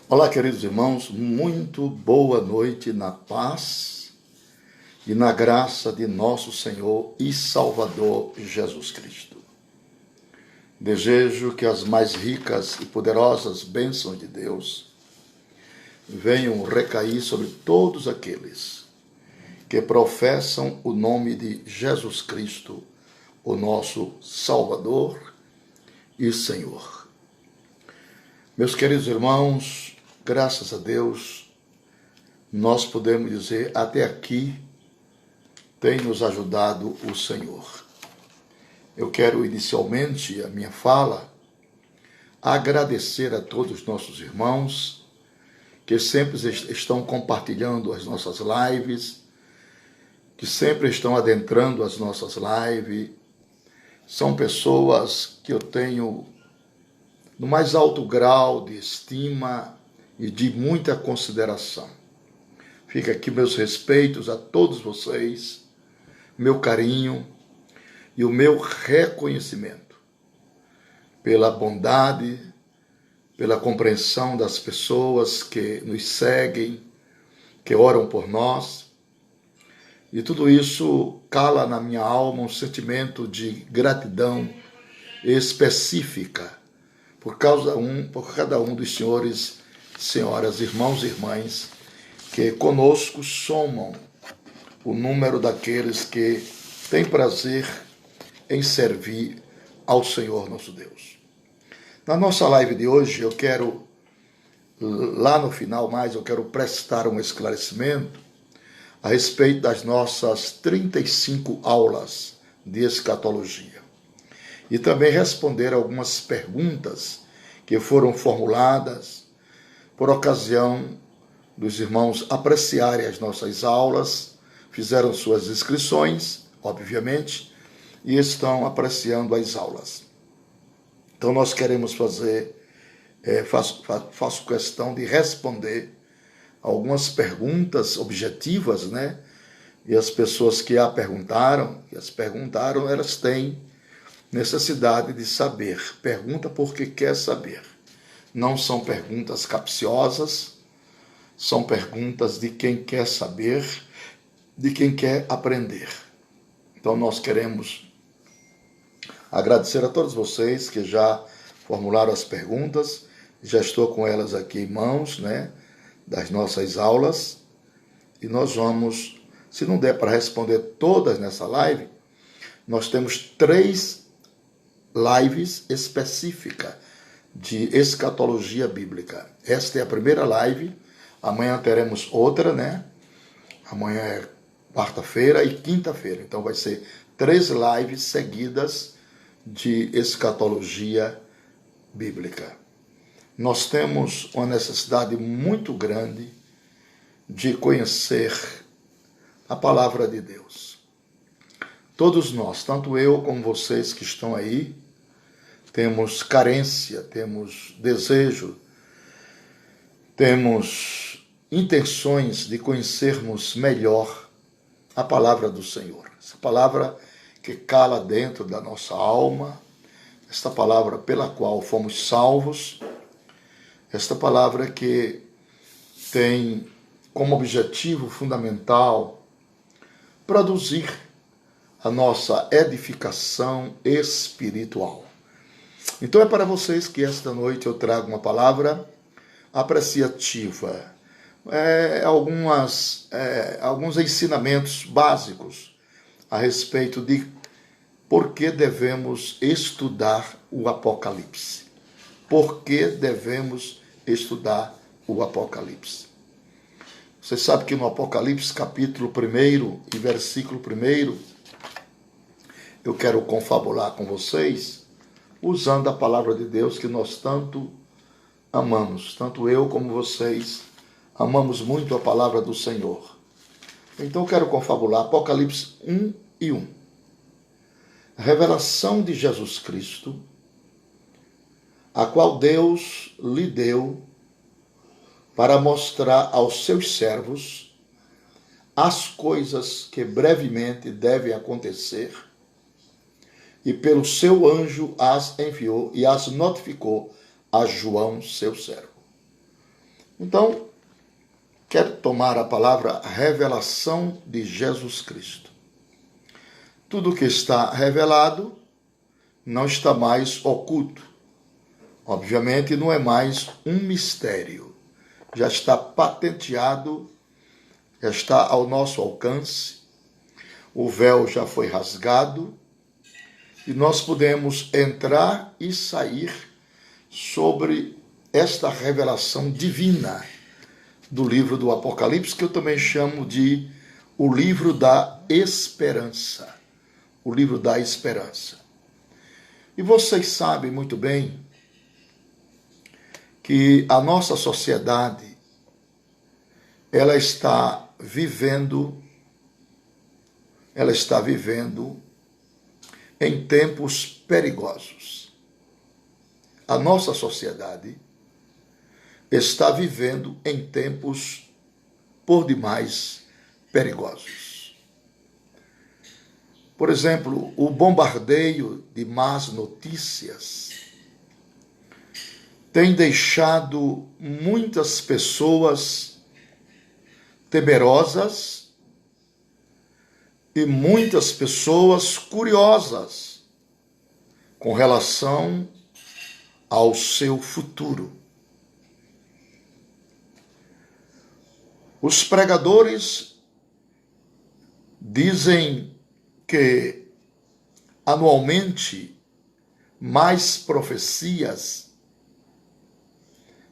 Olá, queridos irmãos, muito boa noite na paz e na graça de nosso Senhor e Salvador Jesus Cristo. Desejo que as mais ricas e poderosas bênçãos de Deus venham recair sobre todos aqueles que professam o nome de Jesus Cristo, o nosso Salvador e Senhor. Meus queridos irmãos, graças a Deus, nós podemos dizer, até aqui tem nos ajudado o Senhor. Eu quero inicialmente a minha fala agradecer a todos os nossos irmãos que sempre estão compartilhando as nossas lives, que sempre estão adentrando as nossas lives. São pessoas que eu tenho no mais alto grau de estima e de muita consideração. Fica aqui meus respeitos a todos vocês, meu carinho e o meu reconhecimento pela bondade, pela compreensão das pessoas que nos seguem, que oram por nós. E tudo isso cala na minha alma um sentimento de gratidão específica por cada um dos senhores, senhoras, irmãos e irmãs que conosco somam o número daqueles que têm prazer em servir ao Senhor nosso Deus. Na nossa live de hoje, eu quero, lá no final eu quero prestar um esclarecimento a respeito das nossas 35 aulas de escatologia. E também responder algumas perguntas que foram formuladas por ocasião dos irmãos apreciarem as nossas aulas, fizeram suas inscrições, obviamente, e estão apreciando as aulas. Então nós queremos faço questão de responder algumas perguntas objetivas, né? E as pessoas que as perguntaram, elas têm necessidade de saber. Pergunta porque quer saber. Não são perguntas capciosas, são perguntas de quem quer saber, de quem quer aprender. Então nós queremos agradecer a todos vocês que já formularam as perguntas. Já estou com elas aqui em mãos, né, das nossas aulas. E nós vamos, se não der para responder todas nessa live, nós temos 3 lives específicas de escatologia bíblica. Esta é a primeira live. Amanhã teremos outra, né? Amanhã é quarta-feira e quinta-feira. Então vai ser 3 lives seguidas de escatologia bíblica. Nós temos uma necessidade muito grande de conhecer a palavra de Deus. Todos nós, tanto eu como vocês que estão aí, temos carência, temos desejo, temos intenções de conhecermos melhor a palavra do Senhor. Essa palavra que cala dentro da nossa alma, esta palavra pela qual fomos salvos, esta palavra que tem como objetivo fundamental produzir a nossa edificação espiritual. Então é para vocês que esta noite eu trago uma palavra apreciativa, alguns ensinamentos básicos a respeito de por que devemos estudar o Apocalipse. Por que devemos estudar o Apocalipse? Você sabe que no Apocalipse, capítulo 1 e versículo 1, eu quero confabular com vocês, usando a palavra de Deus que nós tanto amamos. Tanto eu como vocês amamos muito a palavra do Senhor. Então eu quero confabular Apocalipse 1:1. A revelação de Jesus Cristo, a qual Deus lhe deu para mostrar aos seus servos as coisas que brevemente devem acontecer, e pelo seu anjo as enviou e as notificou a João, seu servo. Então, quero tomar a palavra revelação de Jesus Cristo. Tudo que está revelado não está mais oculto. Obviamente, não é mais um mistério. Já está patenteado, já está ao nosso alcance. O véu já foi rasgado e nós podemos entrar e sair sobre esta revelação divina do livro do Apocalipse, que eu também chamo de o livro da esperança. O livro da esperança. E vocês sabem muito bem que a nossa sociedade, ela está vivendo em tempos perigosos. A nossa sociedade está vivendo em tempos por demais perigosos. Por exemplo, o bombardeio de más notícias tem deixado muitas pessoas temerosas e muitas pessoas curiosas com relação ao seu futuro. Os pregadores dizem que anualmente mais profecias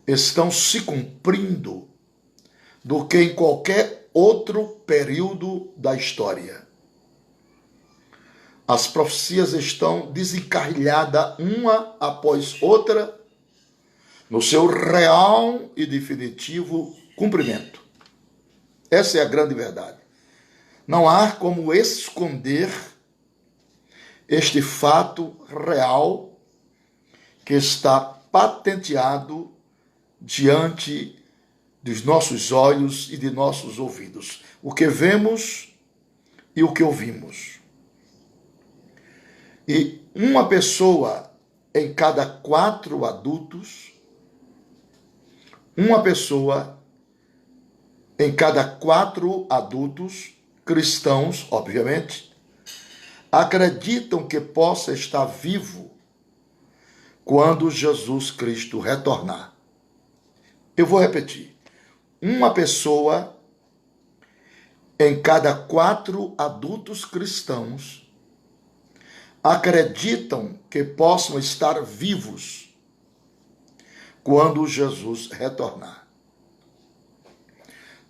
estão se cumprindo do que em qualquer outro período da história. As profecias estão desencarrilhadas uma após outra no seu real e definitivo cumprimento. Essa é a grande verdade. Não há como esconder este fato real que está patenteado diante dos nossos olhos e de nossos ouvidos. O que vemos e o que ouvimos. E uma pessoa em cada 4 adultos, uma pessoa em cada 4 adultos, cristãos, obviamente, acreditam que possa estar vivo quando Jesus Cristo retornar. Eu vou repetir. Uma pessoa em cada 4 adultos cristãos acreditam que possam estar vivos quando Jesus retornar.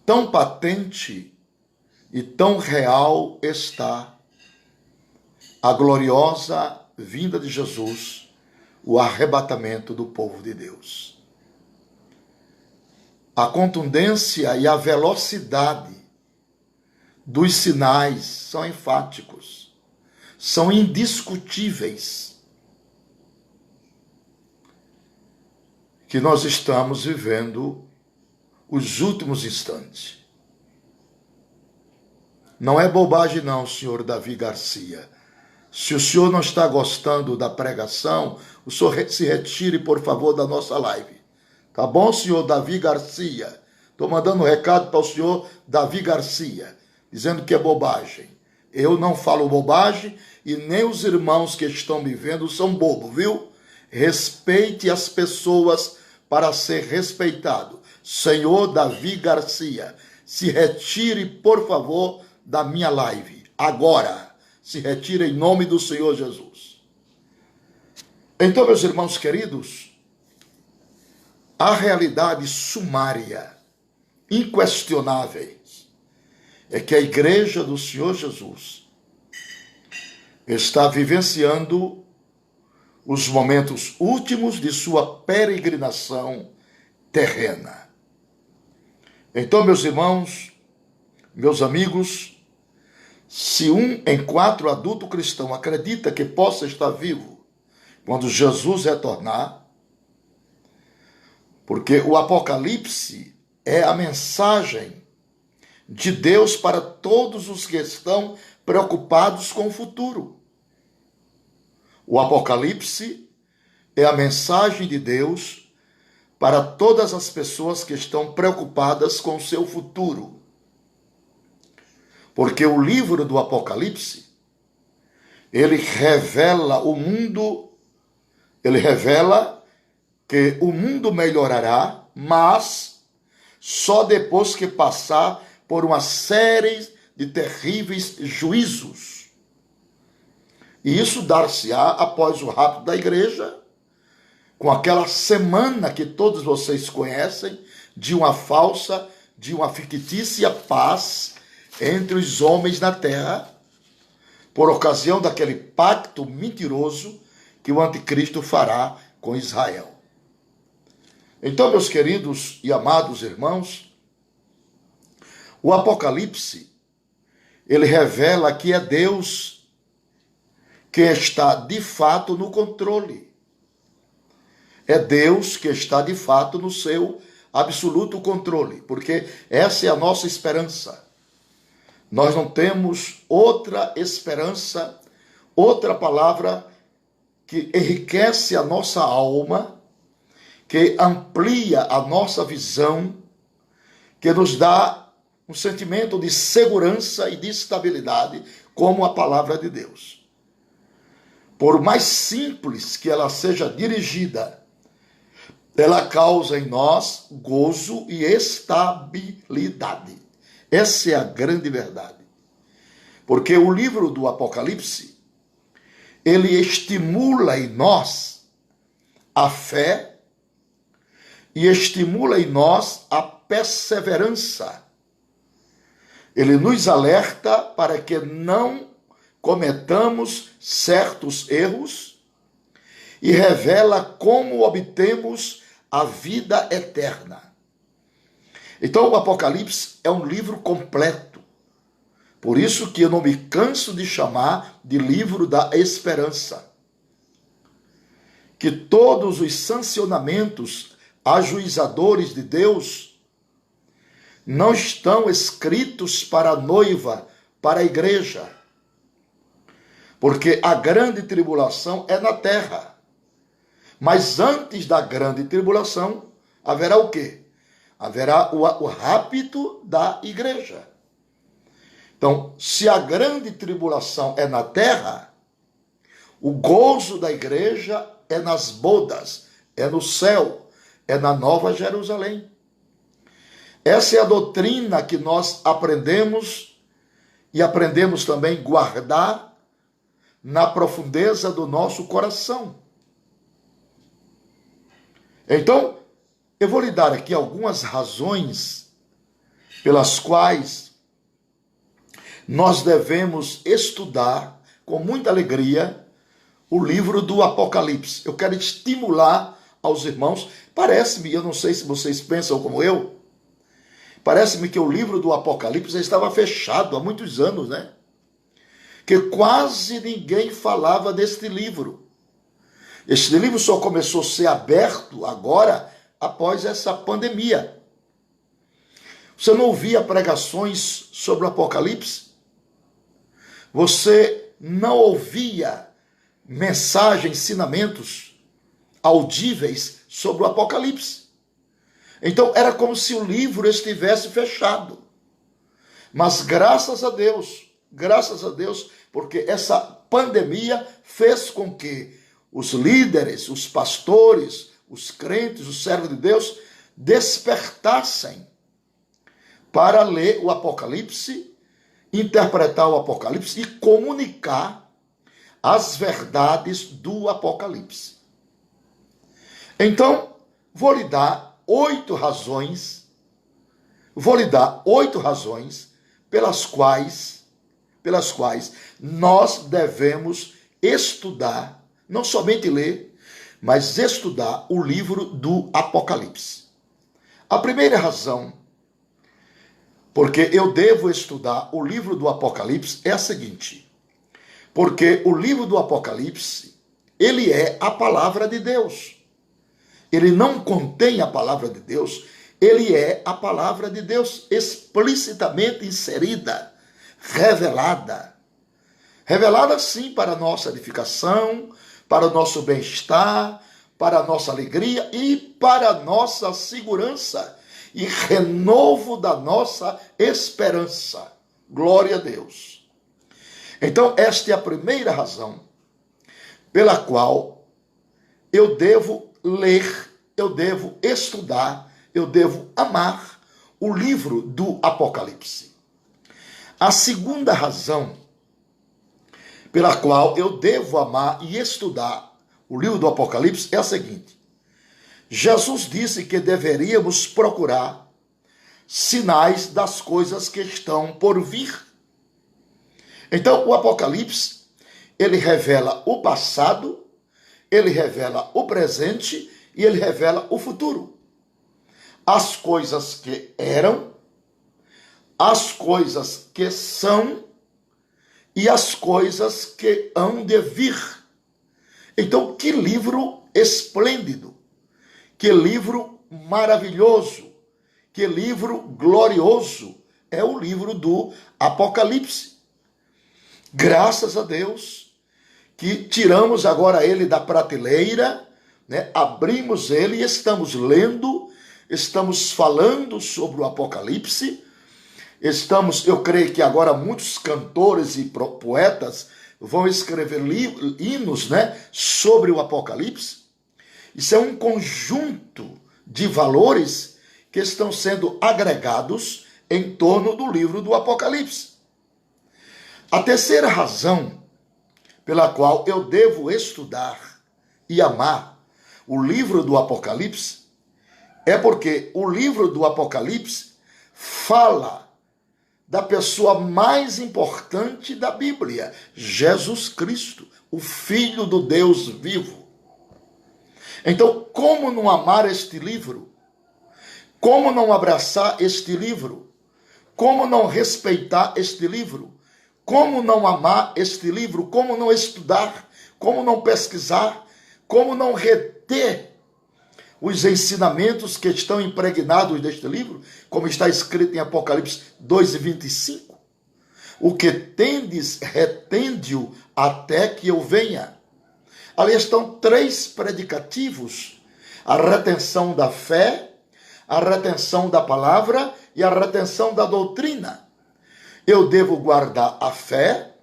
Tão patente e tão real está a gloriosa vinda de Jesus, o arrebatamento do povo de Deus. A contundência e a velocidade dos sinais são enfáticos, são indiscutíveis, que nós estamos vivendo os últimos instantes. Não é bobagem não, senhor Davi Garcia. Se o senhor não está gostando da pregação, o senhor se retire, por favor, da nossa live. Tá bom, senhor Davi Garcia? Estou mandando um recado para o senhor Davi Garcia, dizendo que é bobagem. Eu não falo bobagem e nem os irmãos que estão me vendo são bobos, viu? Respeite as pessoas para ser respeitado. Senhor Davi Garcia, se retire, por favor, da minha live. Agora, se retire em nome do Senhor Jesus. Então, meus irmãos queridos, a realidade sumária, inquestionável, é que a igreja do Senhor Jesus está vivenciando os momentos últimos de sua peregrinação terrena. Então, meus irmãos, meus amigos, se 1 em 4 adulto cristão acredita que possa estar vivo quando Jesus retornar, porque o Apocalipse é a mensagem de Deus para todos os que estão preocupados com o futuro. O Apocalipse é a mensagem de Deus para todas as pessoas que estão preocupadas com o seu futuro. Porque o livro do Apocalipse, ele revela o mundo, ele revela que o mundo melhorará, mas só depois que passar por uma série de terríveis juízos. E isso dar-se-á após o rapto da igreja, com aquela semana que todos vocês conhecem, de uma falsa, de uma fictícia paz entre os homens na terra, por ocasião daquele pacto mentiroso que o anticristo fará com Israel. Então, meus queridos e amados irmãos, o Apocalipse, ele revela que é Deus que está de fato no controle. É Deus que está de fato no seu absoluto controle, porque essa é a nossa esperança. Nós não temos outra esperança, outra palavra que enriquece a nossa alma, que amplia a nossa visão, que nos dá um sentimento de segurança e de estabilidade, como a palavra de Deus. Por mais simples que ela seja dirigida, ela causa em nós gozo e estabilidade. Essa é a grande verdade. Porque o livro do Apocalipse, ele estimula em nós a fé e estimula em nós a perseverança. Ele nos alerta para que não cometamos certos erros e revela como obtemos a vida eterna. Então, o Apocalipse é um livro completo. Por isso que eu não me canso de chamar de livro da esperança. Que todos os sancionamentos ajuizadores de Deus não estão escritos para a noiva, para a igreja. Porque a grande tribulação é na terra. Mas antes da grande tribulação, haverá o quê? Haverá o rapto da igreja. Então, se a grande tribulação é na terra, o gozo da igreja é nas bodas, é no céu, é na Nova Jerusalém. Essa é a doutrina que nós aprendemos e aprendemos também a guardar na profundeza do nosso coração. Então, eu vou lhe dar aqui algumas razões pelas quais nós devemos estudar com muita alegria o livro do Apocalipse. Eu quero estimular aos irmãos. Parece-me, eu não sei se vocês pensam como eu, parece-me que o livro do Apocalipse já estava fechado há muitos anos, né? Que quase ninguém falava deste livro. Este livro só começou a ser aberto agora, após essa pandemia. Você não ouvia pregações sobre o Apocalipse? Você não ouvia mensagens, ensinamentos audíveis sobre o Apocalipse? Então era como se o livro estivesse fechado. Mas graças a Deus, porque essa pandemia fez com que os líderes, os pastores, os crentes, os servos de Deus, despertassem para ler o Apocalipse, interpretar o Apocalipse e comunicar as verdades do Apocalipse. Então, vou lhe dar 8 razões pelas quais nós devemos estudar, não somente ler, mas estudar o livro do Apocalipse. A primeira razão, porque eu devo estudar o livro do Apocalipse, é a seguinte: porque o livro do Apocalipse, ele é a palavra de Deus. Ele não contém a palavra de Deus, ele é a palavra de Deus explicitamente inserida, revelada. Revelada sim para a nossa edificação, para o nosso bem-estar, para a nossa alegria e para a nossa segurança e renovo da nossa esperança. Glória a Deus. Então, esta é a primeira razão pela qual eu devo ler, eu devo estudar, eu devo amar o livro do Apocalipse. A segunda razão pela qual eu devo amar e estudar o livro do Apocalipse é a seguinte: Jesus disse que deveríamos procurar sinais das coisas que estão por vir. Então, o Apocalipse, ele revela o passado, ele revela o presente e ele revela o futuro. As coisas que eram, as coisas que são e as coisas que hão de vir. Então, que livro esplêndido, que livro maravilhoso, que livro glorioso é o livro do Apocalipse. Graças a Deus que tiramos agora ele da prateleira, né? Abrimos ele e estamos lendo, estamos falando sobre o Apocalipse. Eu creio que agora muitos cantores e poetas vão escrever hinos, né, sobre o Apocalipse. Isso é um conjunto de valores que estão sendo agregados em torno do livro do Apocalipse. A terceira razão pela qual eu devo estudar e amar o livro do Apocalipse é porque o livro do Apocalipse fala da pessoa mais importante da Bíblia, Jesus Cristo, o Filho do Deus vivo. Então, como não amar este livro? Como não abraçar este livro? Como não respeitar este livro? Como não amar este livro? Como não estudar? Como não pesquisar? Como não reter os ensinamentos que estão impregnados neste livro, como está escrito em Apocalipse 2:25? O que tendes, retende-o até que eu venha. Ali estão 3 predicativos: a retenção da fé, a retenção da palavra e a retenção da doutrina. Eu devo guardar a fé,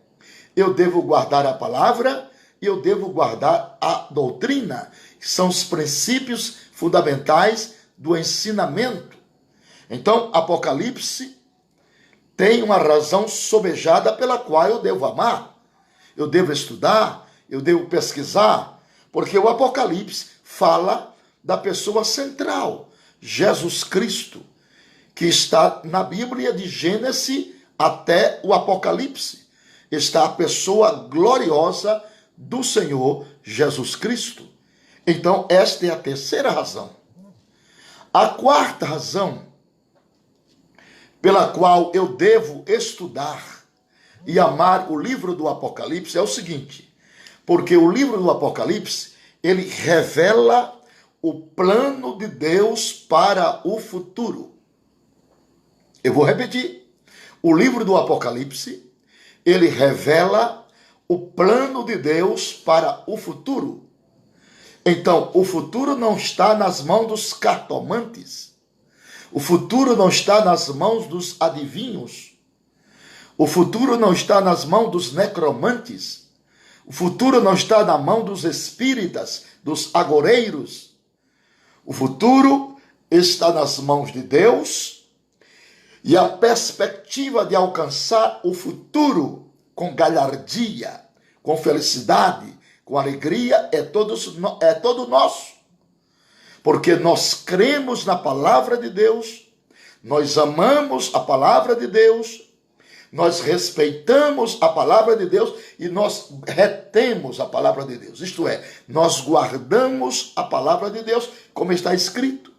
eu devo guardar a palavra e eu devo guardar a doutrina, que são os princípios fundamentais do ensinamento. Então, Apocalipse tem uma razão sobejada pela qual eu devo amar, eu devo estudar, eu devo pesquisar, porque o Apocalipse fala da pessoa central, Jesus Cristo, que está na Bíblia de Gênesis até o Apocalipse. Está a pessoa gloriosa do Senhor Jesus Cristo. Então, esta é a terceira razão. A quarta razão pela qual eu devo estudar e amar o livro do Apocalipse é o seguinte: porque o livro do Apocalipse, ele revela o plano de Deus para o futuro. Eu vou repetir. O livro do Apocalipse, ele revela o plano de Deus para o futuro. Então, o futuro não está nas mãos dos cartomantes. O futuro não está nas mãos dos adivinhos. O futuro não está nas mãos dos necromantes. O futuro não está na mão dos espíritas, dos agoreiros. O futuro está nas mãos de Deus. E a perspectiva de alcançar o futuro com galhardia, com felicidade, com alegria, é todo nosso. Porque nós cremos na palavra de Deus, nós amamos a palavra de Deus, nós respeitamos a palavra de Deus e nós retemos a palavra de Deus. Isto é, nós guardamos a palavra de Deus, como está escrito.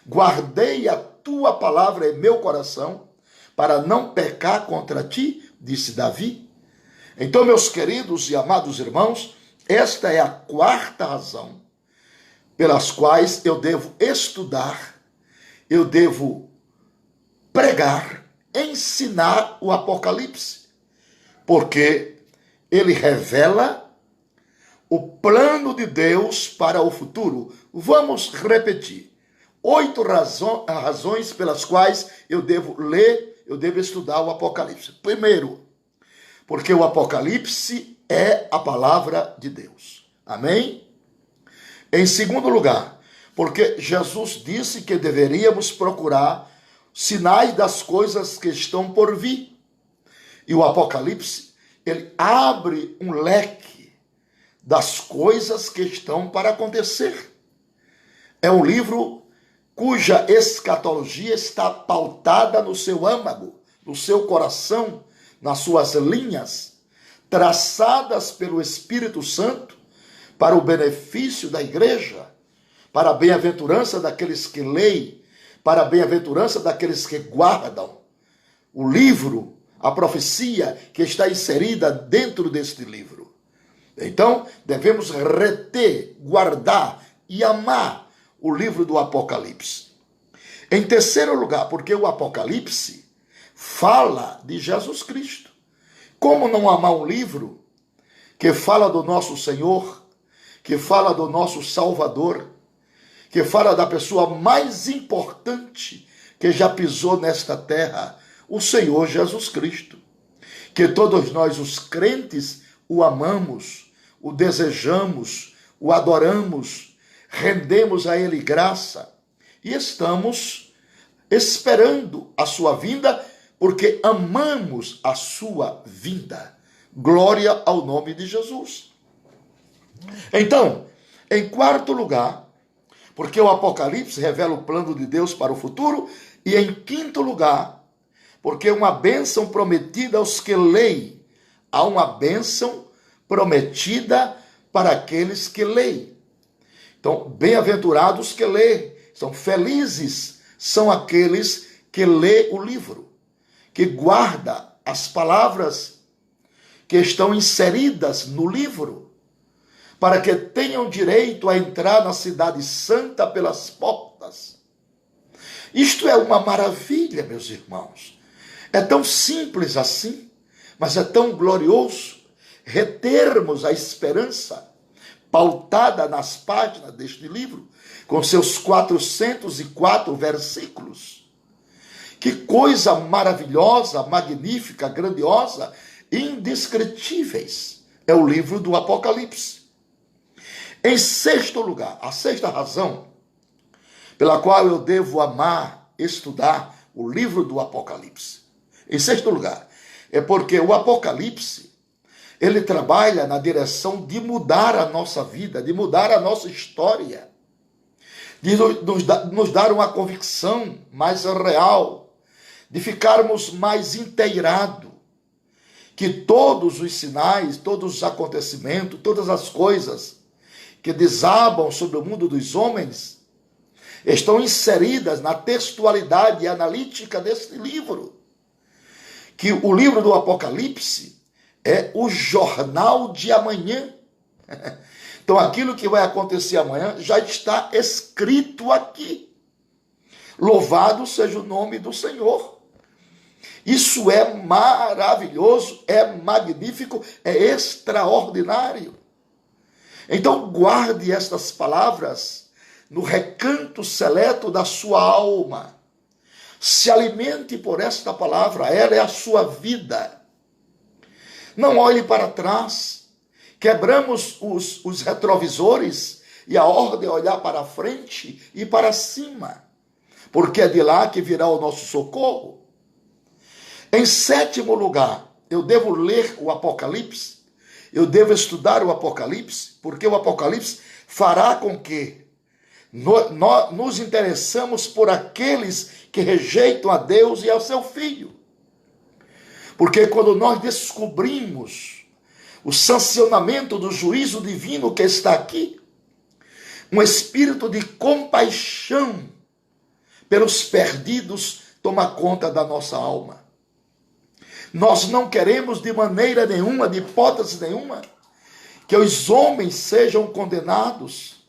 Guardei a tua palavra em meu coração, para não pecar contra ti, disse Davi. Então, meus queridos e amados irmãos, esta é a quarta razão pelas quais eu devo estudar, eu devo pregar, ensinar o Apocalipse, porque ele revela o plano de Deus para o futuro. Vamos repetir. 8 razões pelas quais eu devo ler, eu devo estudar o Apocalipse. Primeiro, porque o Apocalipse é a palavra de Deus. Amém? Em segundo lugar, porque Jesus disse que deveríamos procurar sinais das coisas que estão por vir. E o Apocalipse, ele abre um leque das coisas que estão para acontecer. É um livro cuja escatologia está pautada no seu âmago, no seu coração, nas suas linhas, traçadas pelo Espírito Santo para o benefício da igreja, para a bem-aventurança daqueles que leem, para a bem-aventurança daqueles que guardam. O livro, a profecia que está inserida dentro deste livro. Então, devemos reter, guardar e amar o livro do Apocalipse. Em terceiro lugar, porque o Apocalipse fala de Jesus Cristo. Como não amar um livro que fala do nosso Senhor, que fala do nosso Salvador, que fala da pessoa mais importante que já pisou nesta terra, o Senhor Jesus Cristo? Que todos nós, os crentes, o amamos, o desejamos, o adoramos, rendemos a Ele graça e estamos esperando a sua vinda, porque amamos a sua vinda. Glória ao nome de Jesus. Então, em quarto lugar, porque o Apocalipse revela o plano de Deus para o futuro, e em quinto lugar, porque uma bênção prometida aos que leem. Há uma bênção prometida para aqueles que leem. Então, bem-aventurados que leem, são felizes, são aqueles que lê o livro, que guarda as palavras que estão inseridas no livro, para que tenham direito a entrar na cidade santa pelas portas. Isto é uma maravilha, meus irmãos. É tão simples assim, mas é tão glorioso retermos a esperança pautada nas páginas deste livro, com seus 404 versículos. Que coisa maravilhosa, magnífica, grandiosa, indescritíveis é o livro do Apocalipse. Em sexto lugar, a sexta razão pela qual eu devo amar, estudar o livro do Apocalipse. Em sexto lugar, é porque o Apocalipse, ele trabalha na direção de mudar a nossa vida, de mudar a nossa história, de nos dar uma convicção mais real, de ficarmos mais inteirados, que todos os sinais, todos os acontecimentos, todas as coisas que desabam sobre o mundo dos homens estão inseridas na textualidade analítica deste livro. Que o livro do Apocalipse é o jornal de amanhã. Então, aquilo que vai acontecer amanhã já está escrito aqui. Louvado seja o nome do Senhor. Isso é maravilhoso, é magnífico, é extraordinário. Então, guarde estas palavras no recanto seleto da sua alma. Se alimente por esta palavra, ela é a sua vida. Não olhe para trás. Quebramos os retrovisores e a ordem é olhar para frente e para cima, porque é de lá que virá o nosso socorro. Em sétimo lugar, eu devo ler o Apocalipse, eu devo estudar o Apocalipse, porque o Apocalipse fará com que nos interessamos por aqueles que rejeitam a Deus e ao seu Filho. Porque quando nós descobrimos o sancionamento do juízo divino que está aqui, um espírito de compaixão pelos perdidos toma conta da nossa alma. Nós não queremos de maneira nenhuma, de hipótese nenhuma, que os homens sejam condenados,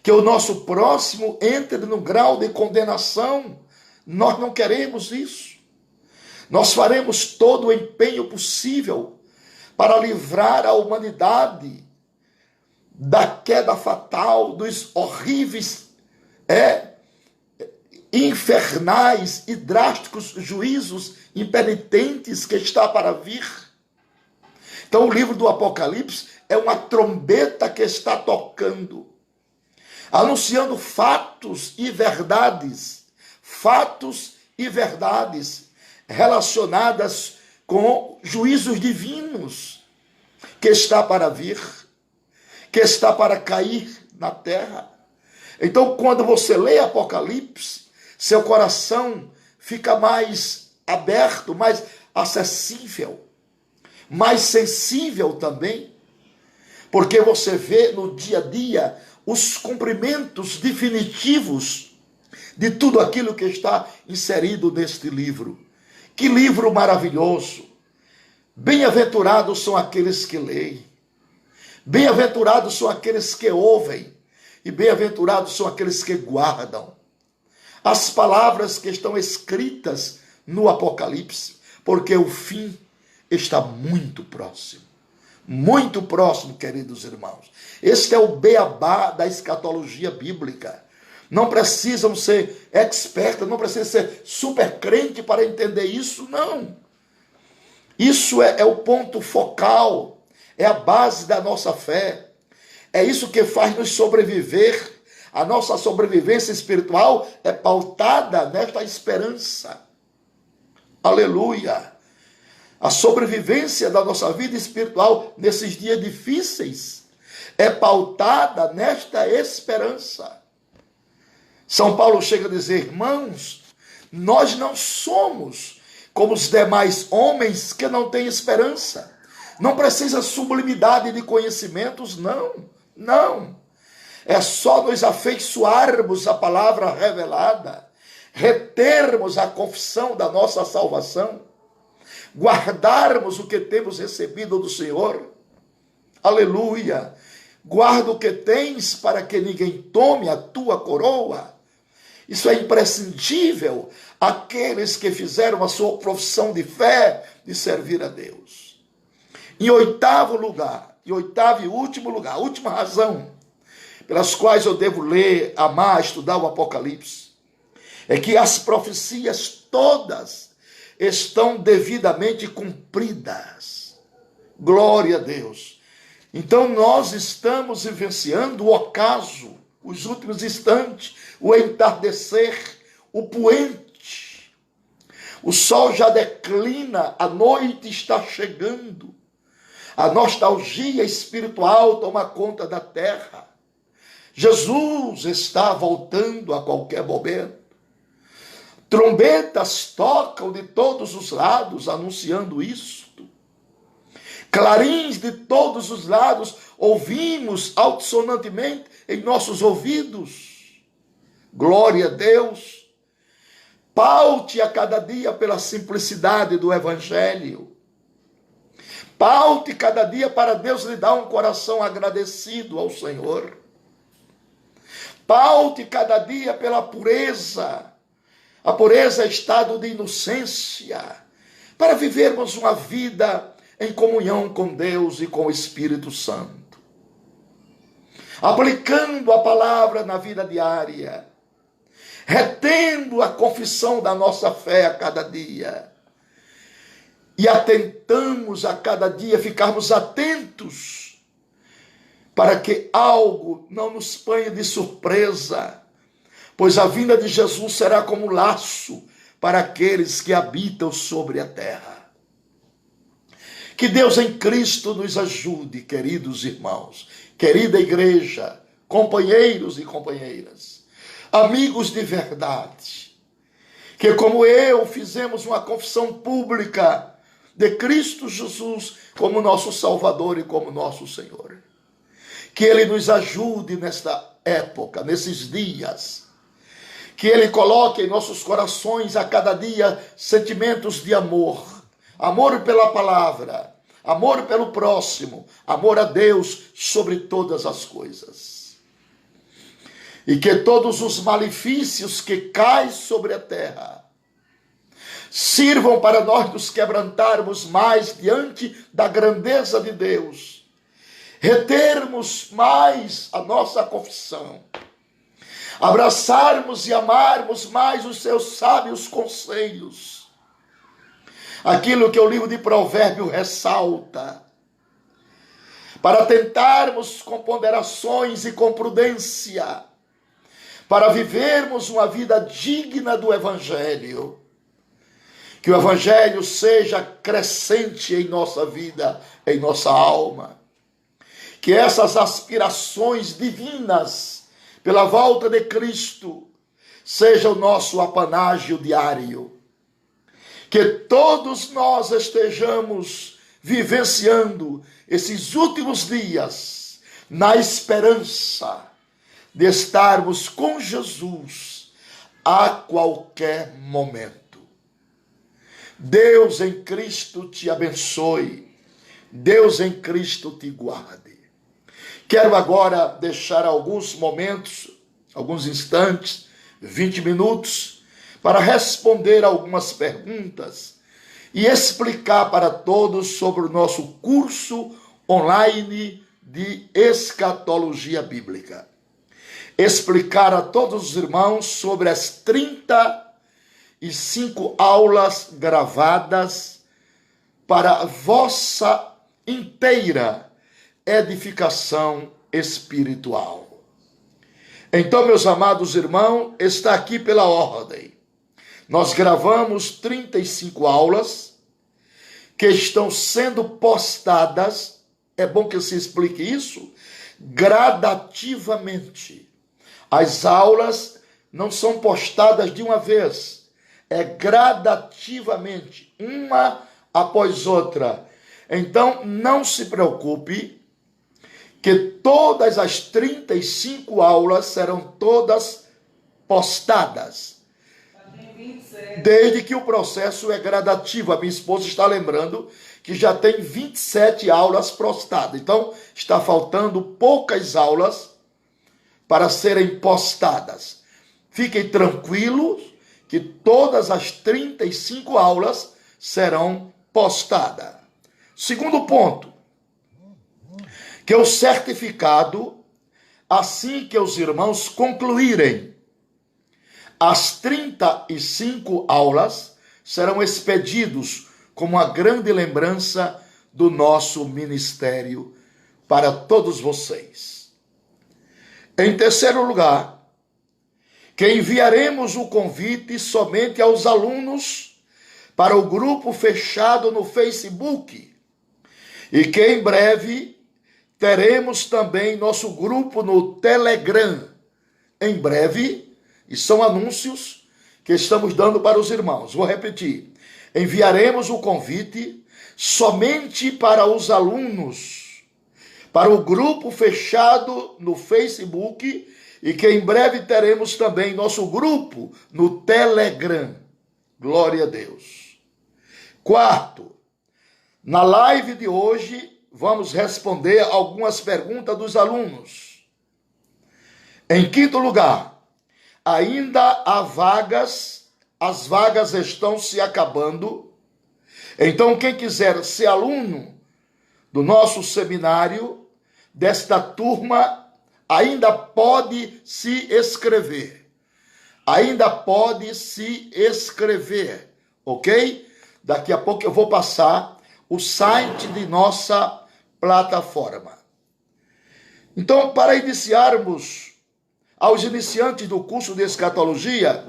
que o nosso próximo entre no grau de condenação. Nós não queremos isso. Nós faremos todo o empenho possível para livrar a humanidade da queda fatal, dos horríveis, infernais e drásticos juízos impenitentes que está para vir. Então o livro do Apocalipse é uma trombeta que está tocando, anunciando fatos e verdades relacionadas com juízos divinos que está para vir, que está para cair na terra. Então, quando você lê Apocalipse, seu coração fica mais aberto, mais acessível, mais sensível também, porque você vê no dia a dia os cumprimentos definitivos de tudo aquilo que está inserido neste livro. Que livro maravilhoso! Bem-aventurados são aqueles que leem, bem-aventurados são aqueles que ouvem, e bem-aventurados são aqueles que guardam as palavras que estão escritas no Apocalipse, porque o fim está muito próximo, queridos irmãos. Este é o beabá da escatologia bíblica. Não precisam ser expertos, não precisam ser super crente para entender isso, não. Isso é o ponto focal, é a base da nossa fé. É isso que faz nos sobreviver. A nossa sobrevivência espiritual é pautada nesta esperança. Aleluia! A sobrevivência da nossa vida espiritual nesses dias difíceis é pautada nesta esperança. São Paulo chega a dizer, irmãos, nós não somos como os demais homens que não têm esperança. Não precisa sublimidade de conhecimentos, não. É só nos afeiçoarmos à palavra revelada, retermos a confissão da nossa salvação, guardarmos o que temos recebido do Senhor. Aleluia! Guarda o que tens para que ninguém tome a tua coroa. Isso é imprescindível àqueles que fizeram a sua profissão de fé de servir a Deus. Em oitavo e último lugar, última razão pelas quais eu devo ler, amar, estudar o Apocalipse, é que as profecias todas estão devidamente cumpridas. Glória a Deus. Então nós estamos vivenciando o ocaso, os últimos instantes, o entardecer, o poente. O sol já declina, a noite está chegando. A nostalgia espiritual toma conta da terra. Jesus está voltando a qualquer momento. Trombetas tocam de todos os lados, anunciando isto. Clarins de todos os lados ouvimos altissonantemente em nossos ouvidos. Glória a Deus. Paute a cada dia pela simplicidade do Evangelho. Paute cada dia para Deus lhe dar um coração agradecido ao Senhor. Paute cada dia pela pureza. A pureza é estado de inocência, para vivermos uma vida em comunhão com Deus e com o Espírito Santo. Aplicando a palavra na vida diária, retendo a confissão da nossa fé a cada dia, e atentamos a cada dia ficarmos atentos, para que algo não nos ponha de surpresa, pois a vinda de Jesus será como um laço para aqueles que habitam sobre a terra. Que Deus em Cristo nos ajude, queridos irmãos, querida igreja, companheiros e companheiras, amigos de verdade, que como eu fizemos uma confissão pública de Cristo Jesus como nosso Salvador e como nosso Senhor. Que Ele nos ajude nesta época, nesses dias, que Ele coloque em nossos corações a cada dia sentimentos de amor. Amor pela palavra, amor pelo próximo, amor a Deus sobre todas as coisas. E que todos os malefícios que caem sobre a terra sirvam para nós nos quebrantarmos mais diante da grandeza de Deus retermos mais a nossa confissão, abraçarmos e amarmos mais os seus sábios conselhos, aquilo que o livro de Provérbios ressalta, para tentarmos com ponderações e com prudência, para vivermos uma vida digna do Evangelho. Que o Evangelho seja crescente em nossa vida, em nossa alma. Que essas aspirações divinas pela volta de Cristo seja o nosso apanágio diário. Que todos nós estejamos vivenciando esses últimos dias na esperança de estarmos com Jesus a qualquer momento. Deus em Cristo te abençoe. Deus em Cristo te guarde. Quero agora deixar alguns momentos, alguns instantes, 20 minutos, para responder algumas perguntas e explicar para todos sobre o nosso curso online de escatologia bíblica. Explicar a todos os irmãos sobre as 35 aulas gravadas para a vossa inteira edificação espiritual. Então, meus amados irmãos, está aqui pela ordem. Nós gravamos 35 aulas que estão sendo postadas, é bom que se explique isso, gradativamente. As aulas não são postadas de uma vez, é gradativamente, uma após outra. Então, não se preocupe que todas as 35 aulas serão todas postadas. Desde que o processo é gradativo. A minha esposa está lembrando que já tem 27 aulas postadas. Então, está faltando poucas aulas para serem postadas. Fiquem tranquilos que todas as 35 aulas serão postadas. Segundo ponto, que o certificado, assim que os irmãos concluírem as 35 aulas, serão expedidos como uma grande lembrança do nosso ministério para todos vocês. Em terceiro lugar, que enviaremos o convite somente aos alunos para o grupo fechado no Facebook e que em breve teremos também nosso grupo no Telegram. Em breve, e são anúncios que estamos dando para os irmãos. Vou repetir. Enviaremos o convite somente para os alunos para o grupo fechado no Facebook e que em breve teremos também nosso grupo no Telegram. Glória a Deus. Quarto, na live de hoje vamos responder algumas perguntas dos alunos. Em quinto lugar, ainda há vagas, as vagas estão se acabando. Então quem quiser ser aluno do nosso seminário, desta turma, ainda pode se inscrever. Ainda pode se inscrever, ok? Daqui a pouco eu vou passar o site de nossa plataforma. Então, para iniciarmos, aos iniciantes do curso de escatologia,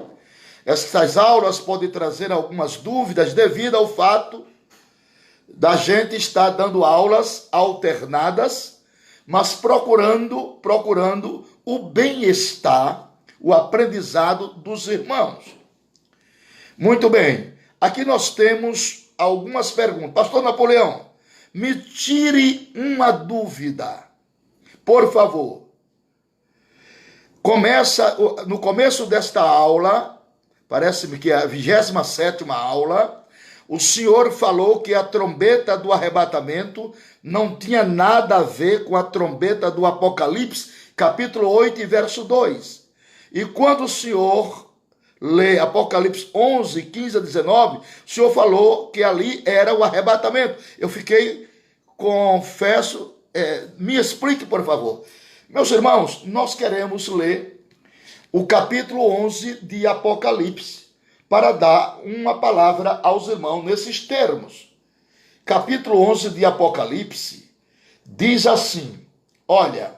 essas aulas podem trazer algumas dúvidas devido ao fato da gente estar dando aulas alternadas, mas procurando o bem-estar, o aprendizado dos irmãos. Muito bem, aqui nós temos algumas perguntas. Pastor Napoleão, me tire uma dúvida, por favor. No começo desta aula, parece-me que é a 27ª aula, o senhor falou que a trombeta do arrebatamento não tinha nada a ver com a trombeta do Apocalipse, capítulo 8 e verso 2. E quando o senhor lê Apocalipse 11, 15 a 19, o senhor falou que ali era o arrebatamento. Eu fiquei, confesso, me explique, por favor. Meus irmãos, nós queremos ler o capítulo 11 de Apocalipse para dar uma palavra aos irmãos nesses termos. Capítulo 11 de Apocalipse diz assim, olha,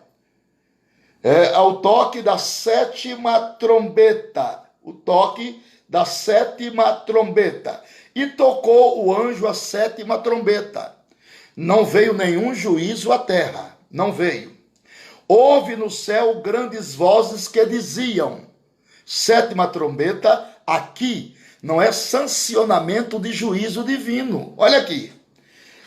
ao toque da sétima trombeta, o toque da sétima trombeta, e tocou o anjo a sétima trombeta. Não veio nenhum juízo à terra, não veio. Houve no céu grandes vozes que diziam, sétima trombeta, aqui não é sancionamento de juízo divino. Olha aqui,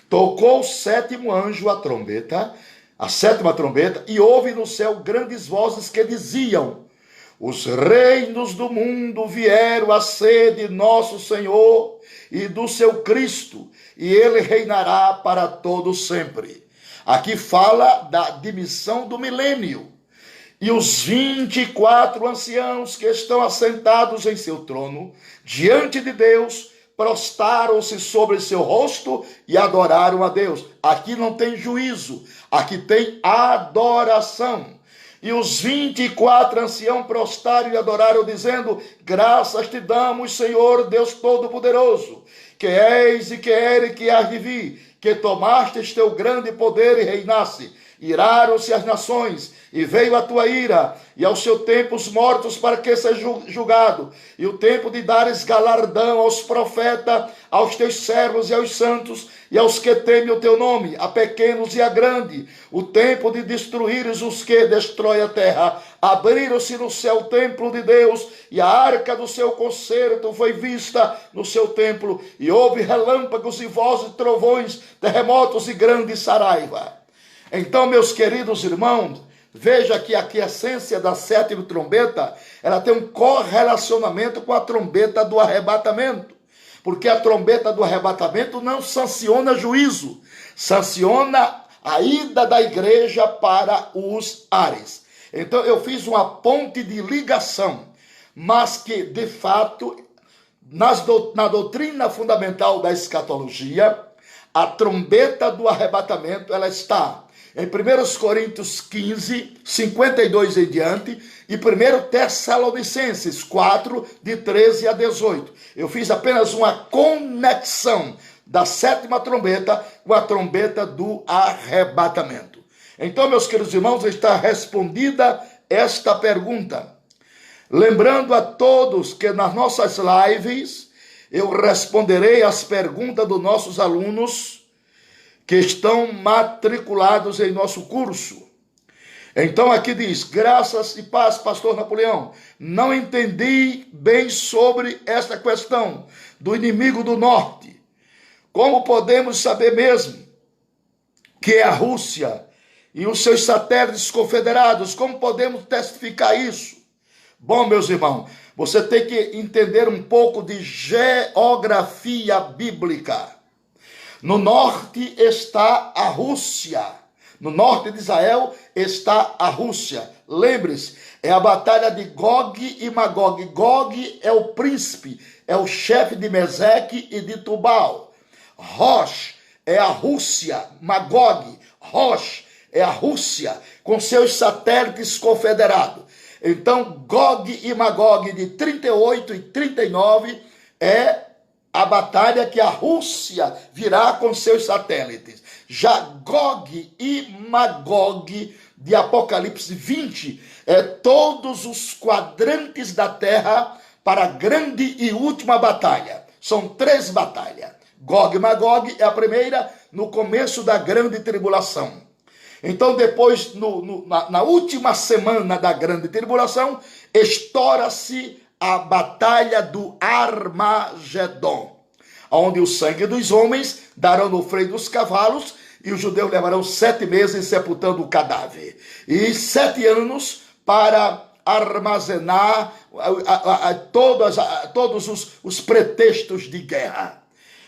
tocou o sétimo anjo a sétima trombeta, e houve no céu grandes vozes que diziam, os reinos do mundo vieram a ser de nosso Senhor e do seu Cristo, e ele reinará para todo sempre. Aqui fala da dimissão do milênio. E os 24 anciãos que estão assentados em seu trono, diante de Deus, prostaram-se sobre seu rosto e adoraram a Deus. Aqui não tem juízo, aqui tem adoração. E os 24 anciãos prostaram e adoraram, dizendo, graças te damos, Senhor, Deus Todo-Poderoso, que és e que era e que hás de vir, que tomastes teu grande poder e reinasse. Iraram-se as nações, e veio a tua ira, e ao seu tempo os mortos para que seja julgado, e o tempo de dares galardão aos profetas, aos teus servos e aos santos, e aos que temem o teu nome, a pequenos e a grande, o tempo de destruíres os que destroem a terra. Abriram-se no céu o templo de Deus, e a arca do seu concerto foi vista no seu templo, e houve relâmpagos e vozes, trovões, terremotos e grande saraiva. Então, meus queridos irmãos, veja que aqui a essência da sétima trombeta, ela tem um correlacionamento com a trombeta do arrebatamento. Porque a trombeta do arrebatamento não sanciona juízo, sanciona a ida da igreja para os ares. Então eu fiz uma ponte de ligação, mas que de fato, na doutrina fundamental da escatologia, a trombeta do arrebatamento, ela está em 1 Coríntios 15, 52 em diante, e 1 Tessalonicenses 4, de 13 a 18. Eu fiz apenas uma conexão da sétima trombeta com a trombeta do arrebatamento. Então, meus queridos irmãos, está respondida esta pergunta. Lembrando a todos que nas nossas lives eu responderei as perguntas dos nossos alunos que estão matriculados em nosso curso. Então aqui diz, graças e paz, pastor Napoleão, não entendi bem sobre esta questão do inimigo do norte. Como podemos saber mesmo que é a Rússia e os seus satélites confederados? Como podemos testificar isso? Bom, meus irmãos, você tem que entender um pouco de geografia bíblica. No norte está a Rússia. No norte de Israel está a Rússia. Lembre-se, é a batalha de Gog e Magog. Gog é o príncipe, é o chefe de Meseque e de Tubal. Rosh é a Rússia. Magog, Rosh é a Rússia, com seus satélites confederados. Então, Gog e Magog de 38 e 39 é a batalha que a Rússia virá com seus satélites. Já Gog e Magog de Apocalipse 20 é todos os quadrantes da terra para a grande e última batalha. São 3 batalhas. Gog e Magog é a primeira no começo da grande tribulação. Então depois, na última semana da grande tribulação, estoura-se a batalha do Armagedon, onde o sangue dos homens darão no freio dos cavalos, e os judeus levarão 7 meses sepultando o cadáver, e 7 anos para armazenar todos os pretextos de guerra.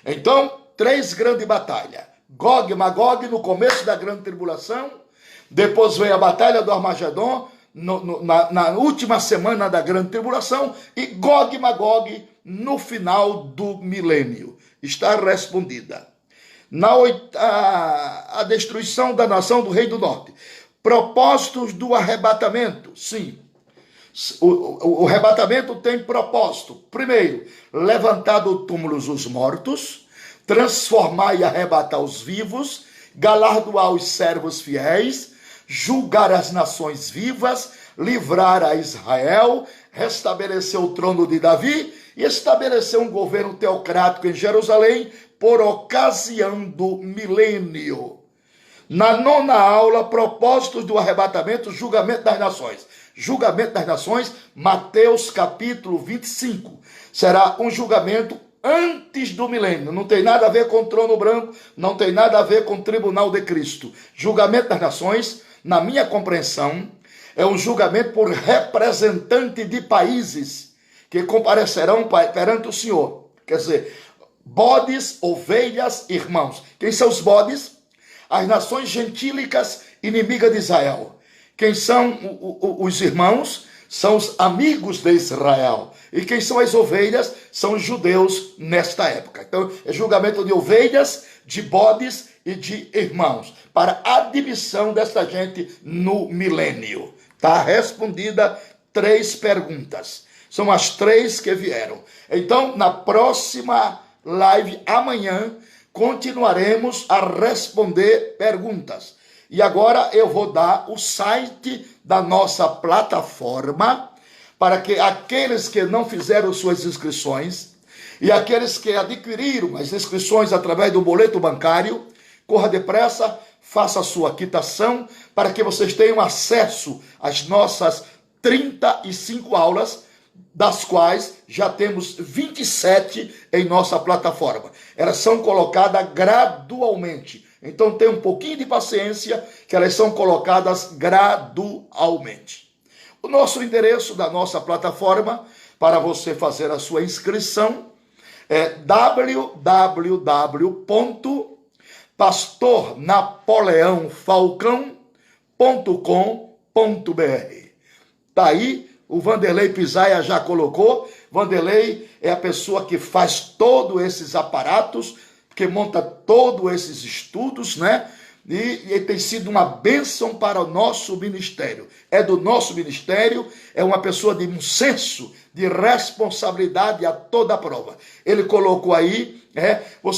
Então, 3 grandes batalhas. Gog e Magog no começo da grande tribulação, depois vem a batalha do Armagedon, na última semana da grande tribulação, e Gog e Magog no final do milênio. Está respondida. A destruição da nação do rei do norte. Propósitos do arrebatamento. Sim. O arrebatamento tem propósito. Primeiro, levantar do túmulo os mortos, transformar e arrebatar os vivos, galardoar os servos fiéis, julgar as nações vivas, livrar a Israel, restabelecer o trono de Davi e estabelecer um governo teocrático em Jerusalém por ocasião do milênio. Na 9ª aula, propósitos do arrebatamento, julgamento das nações. Julgamento das nações, Mateus capítulo 25. Será um julgamento antes do milênio. Não tem nada a ver com o trono branco, não tem nada a ver com o tribunal de Cristo. Julgamento das nações, na minha compreensão, é um julgamento por representante de países que comparecerão perante o Senhor. Quer dizer, bodes, ovelhas, irmãos. Quem são os bodes? As nações gentílicas inimigas de Israel. Quem são os irmãos? São os amigos de Israel. E quem são as ovelhas? São os judeus nesta época. Então, é julgamento de ovelhas, de bodes e de irmãos, para a admissão desta gente no milênio. Está respondida 3 perguntas. São as 3 que vieram. Então, na próxima live, amanhã, continuaremos a responder perguntas. E agora eu vou dar o site da nossa plataforma para que aqueles que não fizeram suas inscrições e aqueles que adquiriram as inscrições através do boleto bancário, corra depressa, faça a sua quitação para que vocês tenham acesso às nossas 35 aulas, das quais já temos 27 em nossa plataforma. Elas são colocadas gradualmente. Então tenha um pouquinho de paciência, que elas são colocadas gradualmente. O nosso endereço da nossa plataforma, para você fazer a sua inscrição, é www.pastornapoleãofalcão.com.br. Está aí, o Vanderlei Pisaia já colocou. Vanderlei é a pessoa que faz todos esses aparatos, que monta todos esses estudos, né? E tem sido uma bênção para o nosso ministério. É do nosso ministério, é uma pessoa de um senso de responsabilidade a toda a prova. Ele colocou aí, o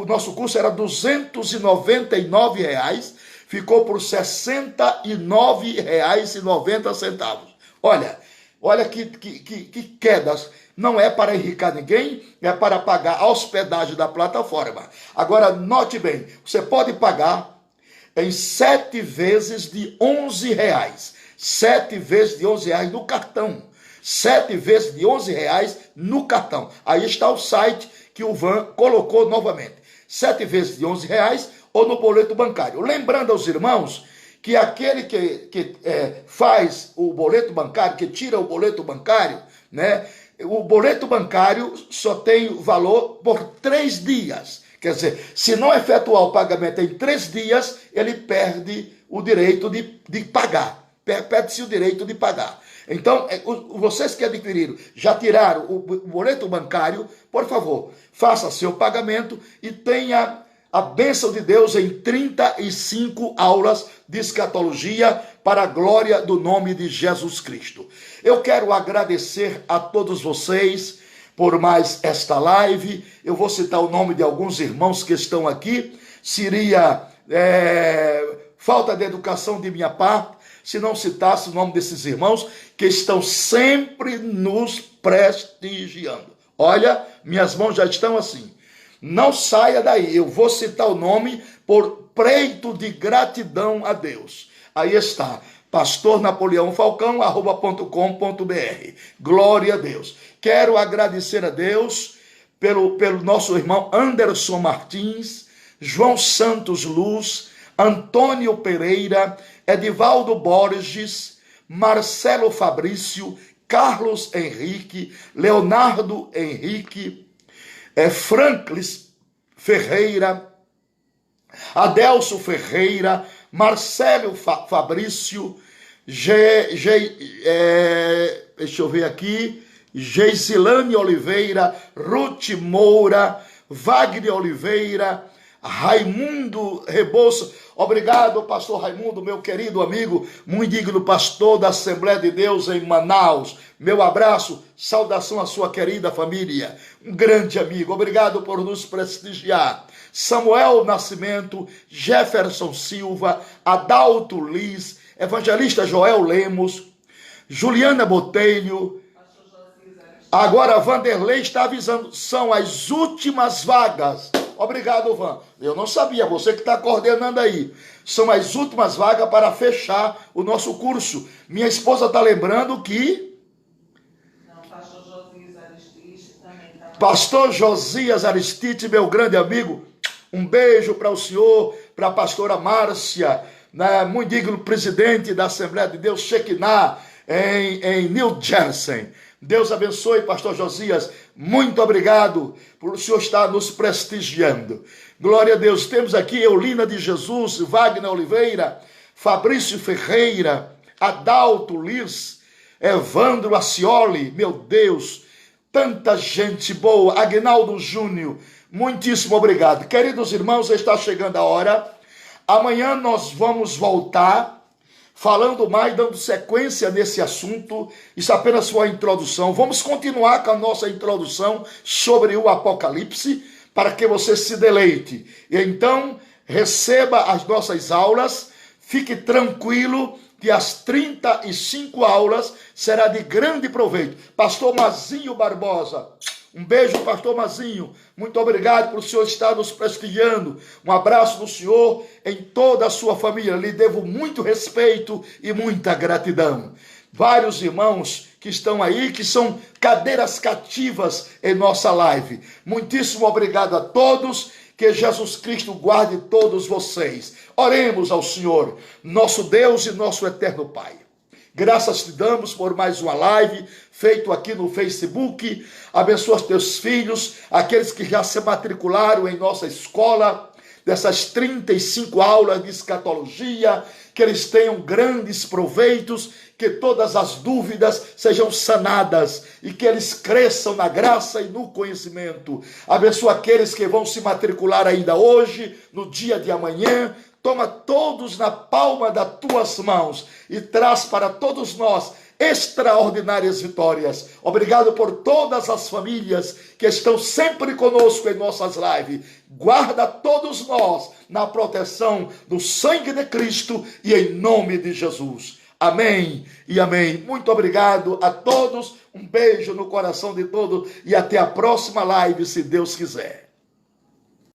nosso curso era R$ 299, ficou por R$ 69,90. Olha que quedas. Não é para enricar ninguém, é para pagar a hospedagem da plataforma. Agora, note bem, você pode pagar em 7 vezes de R$11. 7 vezes de R$11 no cartão. 7 vezes de R$11 no cartão. Aí está o site que o Van colocou novamente. 7 vezes de R$11 ou no boleto bancário. Lembrando aos irmãos que aquele que faz o boleto bancário, que tira o boleto bancário, né? O boleto bancário só tem valor por 3 dias. Quer dizer, se não efetuar o pagamento em 3 dias, ele perde o direito de pagar. Perde-se o direito de pagar. Então, vocês que adquiriram, já tiraram o boleto bancário, por favor, faça seu pagamento e tenha a bênção de Deus em 35 aulas de escatologia para a glória do nome de Jesus Cristo. Eu quero agradecer a todos vocês por mais esta live. Eu vou citar o nome de alguns irmãos que estão aqui. Seria falta de educação de minha parte se não citasse o nome desses irmãos que estão sempre nos prestigiando. Olha, minhas mãos já estão assim. Não saia daí, eu vou citar o nome por preito de gratidão a Deus. Aí está, pastornapoleãofalcão.com.br. Glória a Deus. Quero agradecer a Deus pelo nosso irmão Anderson Martins, João Santos Luz, Antônio Pereira, Edivaldo Borges, Marcelo Fabrício, Carlos Henrique, Leonardo Henrique, Franklis Ferreira, Adelso Ferreira, Marcelo Fabrício, deixa eu ver aqui, Geisilane Oliveira, Ruth Moura, Wagner Oliveira, Raimundo Rebouças. Obrigado, pastor Raimundo, meu querido amigo, muito digno pastor da Assembleia de Deus em Manaus. Meu abraço, saudação à sua querida família, um grande amigo. Obrigado por nos prestigiar. Samuel Nascimento, Jefferson Silva, Adalto Liz, Evangelista Joel Lemos, Juliana Botelho. Agora Vanderlei está avisando, são as últimas vagas. Obrigado, Van. Eu não sabia, você que está coordenando aí. São as últimas vagas para fechar o nosso curso. Minha esposa está lembrando que... Pastor Josias Aristide também está... Pastor Josias Aristide, meu grande amigo, um beijo para o senhor, para a pastora Márcia, né, muito digno presidente da Assembleia de Deus, Shekinah, em New Jersey. Deus abençoe, pastor Josias, muito obrigado por o senhor estar nos prestigiando. Glória a Deus. Temos aqui Eulina de Jesus, Wagner Oliveira, Fabrício Ferreira, Adalto Liz, Evandro Acioli, meu Deus, tanta gente boa, Agnaldo Júnior, muitíssimo obrigado. Queridos irmãos, está chegando a hora. Amanhã nós vamos voltar falando mais, dando sequência nesse assunto. Isso apenas foi a introdução. Vamos continuar com a nossa introdução sobre o Apocalipse, para que você se deleite. E então, receba as nossas aulas, fique tranquilo que as 35 aulas será de grande proveito. Pastor Mazinho Barbosa, um beijo, pastor Mazinho. Muito obrigado por o senhor estar nos prestigiando. Um abraço do senhor em toda a sua família. Lhe devo muito respeito e muita gratidão. Vários irmãos que estão aí, que são cadeiras cativas em nossa live. Muitíssimo obrigado a todos. Que Jesus Cristo guarde todos vocês. Oremos ao Senhor, nosso Deus e nosso eterno Pai. Graças te damos por mais uma live feito aqui no Facebook. Abençoa os teus filhos, aqueles que já se matricularam em nossa escola, dessas 35 aulas de escatologia, que eles tenham grandes proveitos, que todas as dúvidas sejam sanadas e que eles cresçam na graça e no conhecimento. Abençoa aqueles que vão se matricular ainda hoje, no dia de amanhã. Toma todos na palma das tuas mãos e traz para todos nós extraordinárias vitórias. Obrigado por todas as famílias que estão sempre conosco em nossas lives. Guarda todos nós na proteção do sangue de Cristo e em nome de Jesus. Amém e amém. Muito obrigado a todos. Um beijo no coração de todos e até a próxima live, se Deus quiser.